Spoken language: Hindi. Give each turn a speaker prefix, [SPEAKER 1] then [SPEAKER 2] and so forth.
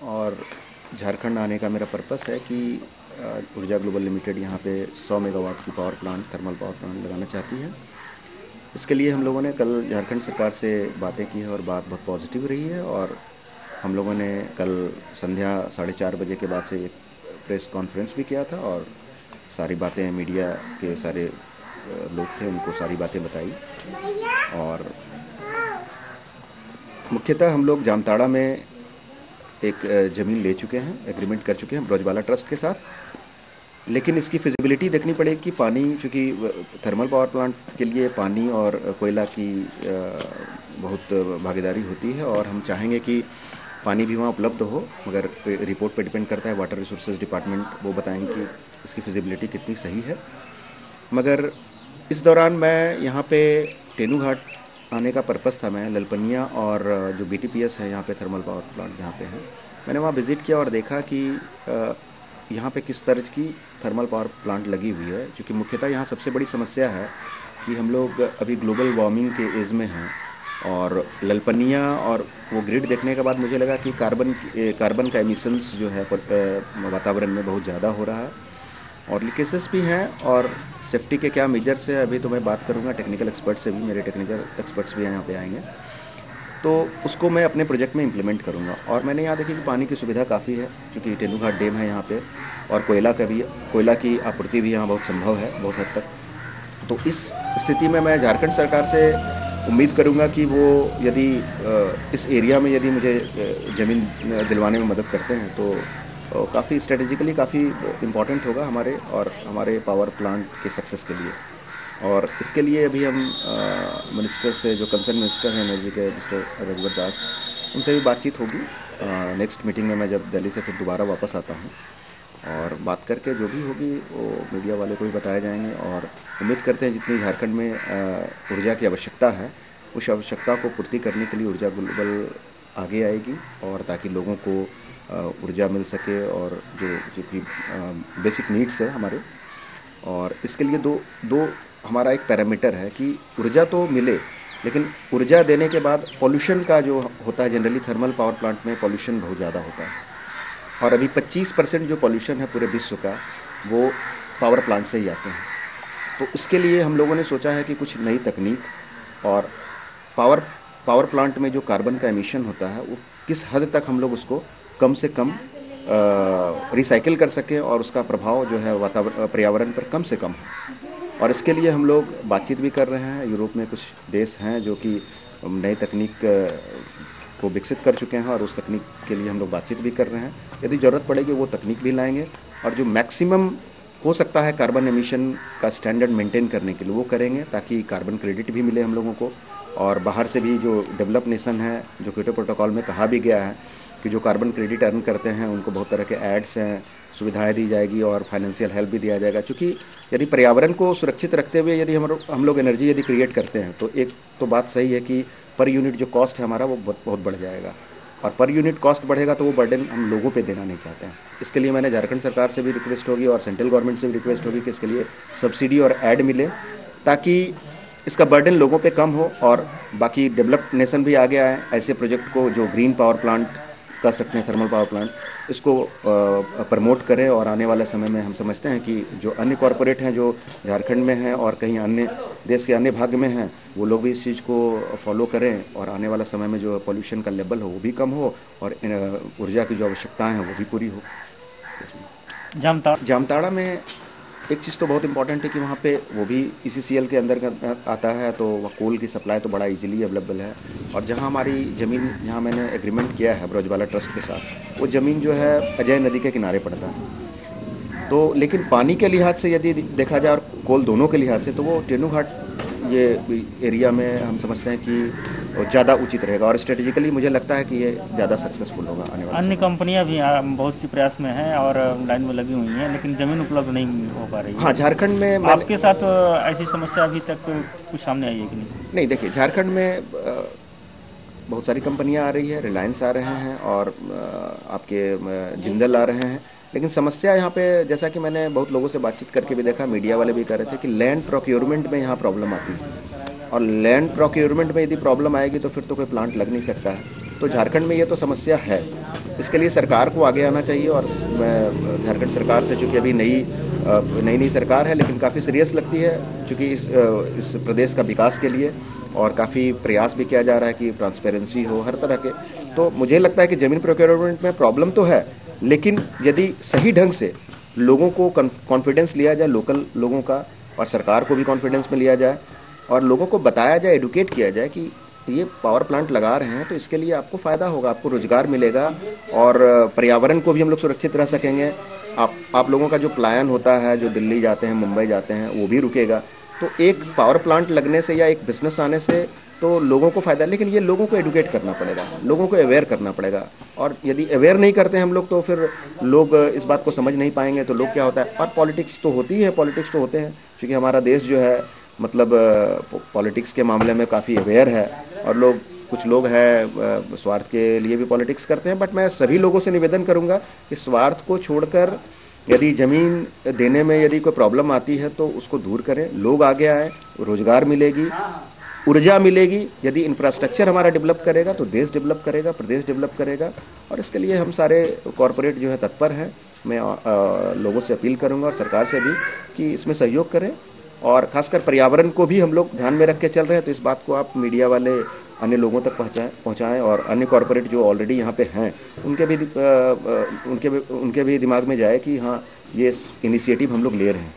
[SPEAKER 1] और झारखंड आने का मेरा पर्पस है कि ऊर्जा ग्लोबल लिमिटेड यहाँ पे 100 मेगावाट की power plant, thermal power plant लगाना चाहती है। इसके लिए हम लोगों ने कल झारखंड सरकार से बातें की है और बात बहुत पॉजिटिव रही है। और हम लोगों ने कल संध्या 4:30 बजे के बाद से एक प्रेस कॉन्फ्रेंस भी किया था और सारी बातें मीडिया के सारे लोग थे, उनको सारी बातें बताई। और मुख्यतः हम लोग जामताड़ा में एक ज़मीन ले चुके हैं, एग्रीमेंट कर चुके हैं ब्रजवाला ट्रस्ट के साथ। लेकिन इसकी फिजिबिलिटी देखनी पड़ेगी कि पानी, चूँकि थर्मल पावर प्लांट के लिए पानी और कोयला की बहुत भागीदारी होती है और हम चाहेंगे कि पानी भी वहाँ उपलब्ध हो, मगर रिपोर्ट पे डिपेंड करता है। वाटर रिसोर्सेज डिपार्टमेंट वो बताएंगे कि इसकी फिजिबिलिटी कितनी सही है। मगर इस दौरान मैं यहाँ पे टेनू घाट आने का पर्पस था, मैं ललपनिया और जो BTPS है यहाँ पे थर्मल पावर प्लांट जहाँ पे है, मैंने वहाँ विजिट किया और देखा कि यहाँ पे किस तरह की थर्मल पावर प्लांट लगी हुई है। क्योंकि मुख्यतः यहाँ सबसे बड़ी समस्या है कि हम लोग अभी ग्लोबल वार्मिंग के एज में हैं। और ललपनिया और वो ग्रिड देखने के बाद मुझे लगा कि कार्बन का एमिशंस जो है वातावरण में बहुत ज़्यादा हो रहा है और लीकेजेस भी हैं। और सेफ्टी के क्या मेजर्स है अभी तो मैं बात करूंगा टेक्निकल एक्सपर्ट से भी, मेरे टेक्निकल एक्सपर्ट्स भी यहाँ पे आएंगे, तो उसको मैं अपने प्रोजेक्ट में इंप्लीमेंट करूंगा। और मैंने यहाँ देखी कि पानी की सुविधा काफ़ी है, क्योंकि टेनू घाट डैम है यहाँ पे और कोयला की आपूर्ति भी यहाँ बहुत संभव है बहुत हद तक। तो इस स्थिति में मैं झारखंड सरकार से उम्मीद करूंगा कि वो यदि इस एरिया में यदि मुझे ज़मीन दिलवाने में मदद करते हैं तो काफ़ी स्ट्रेटेजिकली काफ़ी इम्पॉर्टेंट होगा हमारे पावर प्लांट के सक्सेस के लिए। और इसके लिए अभी हम मिनिस्टर से, जो कंसर्न मिनिस्टर हैं एनर्जी के, मिस्टर रघुवर दास, उनसे भी बातचीत होगी। नेक्स्ट मीटिंग में मैं जब दिल्ली से फिर दोबारा वापस आता हूँ और बात करके जो भी होगी वो मीडिया वाले को भी बताए जाएंगे। और उम्मीद करते हैं जितनी झारखंड में ऊर्जा की आवश्यकता है, उस आवश्यकता को पूर्ति करने के लिए ऊर्जा ग्लोबल आगे आएगी, और ताकि लोगों को ऊर्जा मिल सके और जो कि बेसिक नीड्स है हमारे। और इसके लिए दो हमारा एक पैरामीटर है कि ऊर्जा तो मिले, लेकिन ऊर्जा देने के बाद पॉल्यूशन का जो होता है, जनरली थर्मल पावर प्लांट में पॉल्यूशन बहुत ज़्यादा होता है और अभी 25% जो पॉल्यूशन है पूरे विश्व का वो पावर प्लांट से ही आते हैं। तो उसके लिए हम लोगों ने सोचा है कि कुछ नई तकनीक और पावर प्लांट में जो कार्बन का एमिशन होता है वो किस हद तक हम लोग उसको कम से कम रिसाइकिल कर सकें और उसका प्रभाव जो है पर्यावरण पर कम से कम हो। और इसके लिए हम लोग बातचीत भी कर रहे हैं। यूरोप में कुछ देश हैं जो कि नई तकनीक को विकसित कर चुके हैं और उस तकनीक के लिए हम लोग बातचीत भी कर रहे हैं। यदि ज़रूरत पड़ेगी वो तकनीक भी लाएंगे और जो मैक्सिमम हो सकता है कार्बन एमिशन का स्टैंडर्ड मेंटेन करने के लिए वो करेंगे, ताकि कार्बन क्रेडिट भी मिले हम लोगों को। और बाहर से भी जो डेवलप नेशन है, जो क्योटो प्रोटोकॉल में कहा भी गया है कि जो कार्बन क्रेडिट अर्न करते हैं उनको बहुत तरह के एड्स हैं, सुविधाएं दी जाएगी और फाइनेंशियल हेल्प भी दिया जाएगा। क्योंकि यदि पर्यावरण को सुरक्षित रखते हुए यदि हम लोग एनर्जी यदि क्रिएट करते हैं तो एक तो बात सही है कि पर यूनिट जो कॉस्ट है हमारा वो बहुत बढ़ जाएगा, और पर यूनिट कॉस्ट बढ़ेगा तो वो बर्डन हम लोगों पे देना नहीं चाहते हैं। इसके लिए मैंने झारखंड सरकार से भी रिक्वेस्ट होगी और सेंट्रल गवर्नमेंट से भी रिक्वेस्ट होगी कि इसके लिए सब्सिडी और ऐड मिले, ताकि इसका बर्डन लोगों पे कम हो और बाकी डेवलप्ड नेशन भी आगे आए ऐसे प्रोजेक्ट को जो ग्रीन पावर प्लांट कर सकते हैं, थर्मल पावर प्लांट, इसको प्रमोट करें। और आने वाले समय में हम समझते हैं कि जो अन्य कॉरपोरेट हैं जो झारखंड में हैं और कहीं अन्य देश के अन्य भाग में हैं, वो लोग भी इस चीज़ को फॉलो करें और आने वाला समय में जो पॉल्यूशन का लेवल हो वो भी कम हो और ऊर्जा की जो आवश्यकताएं हैं वो भी पूरी हो। जामताड़ा में एक चीज़ तो बहुत इंपॉर्टेंट है कि वहाँ पे वो भी ECCL के अंदर आता है, तो वह कोल की सप्लाई तो बड़ा इजीली अवेलेबल है। और जहाँ हमारी ज़मीन, जहाँ मैंने एग्रीमेंट किया है ब्रजवाला ट्रस्ट के साथ, वो ज़मीन जो है अजय नदी के किनारे पड़ता है। तो लेकिन पानी के लिहाज से यदि देखा जाए और कोल दोनों के लिहाज से, तो वो टेनू घाट ये एरिया में हम समझते हैं कि ज़्यादा उचित रहेगा और स्ट्रेटेजिकली मुझे लगता है कि ये ज़्यादा सक्सेसफुल होगा आने वाले।
[SPEAKER 2] अन्य कंपनियां भी बहुत सी प्रयास में हैं और लाइन में लगी हुई हैं, लेकिन जमीन उपलब्ध नहीं हो पा रही है।
[SPEAKER 1] हाँ, झारखंड में
[SPEAKER 2] आपके साथ ऐसी समस्या अभी तक कुछ सामने आई है कि नहीं?
[SPEAKER 1] नहीं, देखिए झारखंड में बहुत सारी कंपनियां आ रही है, रिलायंस आ रहे हैं और आपके जिंदल आ रहे हैं। लेकिन समस्या यहाँ पे, जैसा कि मैंने बहुत लोगों से बातचीत करके भी देखा, मीडिया वाले भी कह रहे थे कि लैंड प्रोक्योरमेंट में यहाँ प्रॉब्लम आती है, और लैंड प्रोक्योरमेंट में यदि प्रॉब्लम आएगी तो फिर तो कोई प्लांट लग नहीं सकता है। तो झारखंड में ये तो समस्या है, इसके लिए सरकार को आगे आना चाहिए। और मैं झारखंड सरकार से, चूंकि अभी नई सरकार है, लेकिन काफ़ी सीरियस लगती है, चूंकि इस प्रदेश का विकास के लिए, और काफ़ी प्रयास भी किया जा रहा है कि ट्रांसपेरेंसी हो हर तरह के। तो मुझे लगता है कि जमीन प्रोक्योरमेंट में प्रॉब्लम तो है, लेकिन यदि सही ढंग से लोगों को कॉन्फिडेंस लिया जाए, लोकल लोगों का, और सरकार को भी कॉन्फिडेंस में लिया जाए, और लोगों को बताया जाए, एडुकेट किया जाए कि ये पावर प्लांट लगा रहे हैं तो इसके लिए आपको फायदा होगा, आपको रोजगार मिलेगा, और पर्यावरण को भी हम लोग सुरक्षित रह सकेंगे। आप लोगों का जो पलायन होता है, जो दिल्ली जाते हैं, मुंबई जाते हैं, वो भी रुकेगा। तो एक पावर प्लांट लगने से या एक बिजनेस आने से तो लोगों को फायदा है, लेकिन ये लोगों को एडुकेट करना पड़ेगा, लोगों को अवेयर करना पड़ेगा। और यदि अवेयर नहीं करते हैं हम लोग तो फिर लोग इस बात को समझ नहीं पाएंगे। तो लोग क्या होता है, और पॉलिटिक्स तो होती है, पॉलिटिक्स तो होते हैं, क्योंकि हमारा देश जो है मतलब पॉलिटिक्स के मामले में काफ़ी अवेयर है, और कुछ लोग हैं स्वार्थ के लिए भी पॉलिटिक्स करते हैं। बट मैं सभी लोगों से निवेदन करूंगा कि स्वार्थ को छोड़कर यदि जमीन देने में यदि कोई प्रॉब्लम आती है तो उसको दूर करें, लोग आगे आए, रोजगार मिलेगी, ऊर्जा मिलेगी। यदि इंफ्रास्ट्रक्चर हमारा डेवलप करेगा तो देश डेवलप करेगा, प्रदेश डेवलप करेगा, और इसके लिए हम सारे कॉरपोरेट जो है तत्पर हैं। मैं लोगों से अपील करूंगा और सरकार से भी कि इसमें सहयोग करें, और खासकर पर्यावरण को भी हम लोग ध्यान में रख के चल रहे हैं। तो इस बात को आप मीडिया वाले अन्य लोगों तक पहुंचाएं, और अन्य कॉरपोरेट जो ऑलरेडी यहाँ पे हैं उनके भी दिमाग में जाए कि हाँ, ये इनिशिएटिव हम लोग ले रहे हैं।